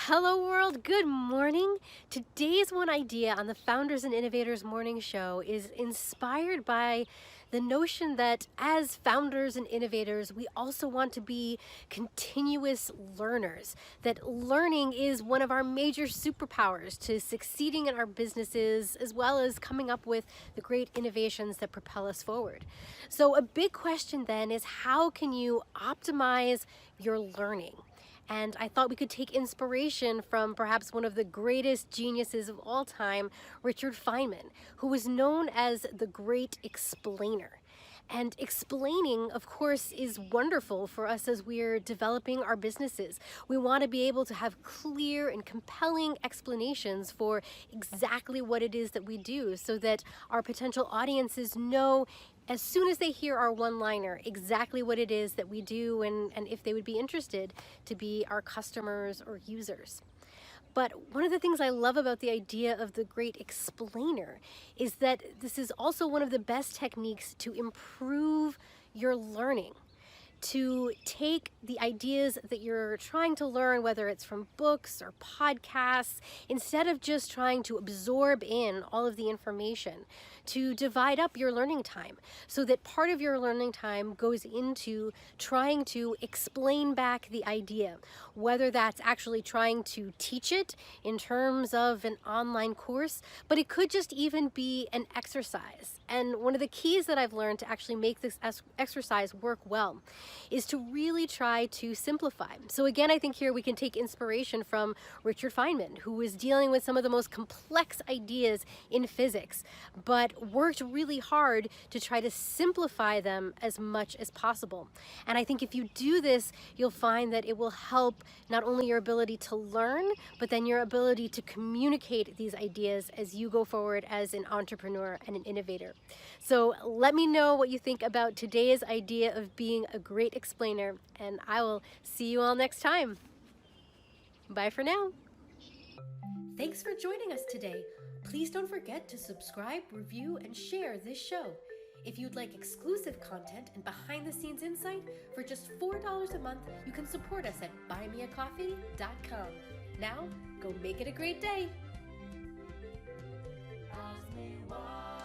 Hello world, good morning. Today's one idea on the Founders and Innovators Morning Show is inspired by the notion that as founders and innovators, we also want to be continuous learners, that learning is one of our major superpowers to succeeding in our businesses, as well as coming up with the great innovations that propel us forward. So a big question then is, how can you optimize your learning? And I thought we could take inspiration from perhaps one of the greatest geniuses of all time, Richard Feynman, who was known as the Great Explainer. And explaining, of course, is wonderful for us as we're developing our businesses. We want to be able to have clear and compelling explanations for exactly what it is that we do, so that our potential audiences know as soon as they hear our one-liner exactly what it is that we do, and if they would be interested to be our customers or users. But one of the things I love about the idea of the great explainer is that this is also one of the best techniques to improve your learning, to take the ideas that you're trying to learn, whether it's from books or podcasts, instead of just trying to absorb in all of the information, to divide up your learning time so that part of your learning time goes into trying to explain back the idea, whether that's actually trying to teach it in terms of an online course, but it could just even be an exercise. And one of the keys that I've learned to actually make this exercise work well is to really try to simplify. So again, I think here we can take inspiration from Richard Feynman, who was dealing with some of the most complex ideas in physics, but worked really hard to try to simplify them as much as possible. And I think if you do this, you'll find that it will help not only your ability to learn, but then your ability to communicate these ideas as you go forward as an entrepreneur and an innovator. So let me know what you think about today's idea of being a great explainer, and I will see you all next time. Bye for now. Thanks for joining us today. Please don't forget to subscribe, review, and share this show. If you'd like exclusive content and behind-the-scenes insight, for just $4 a month, you can support us at buymeacoffee.com. Now, go make it a great day. Ask me why.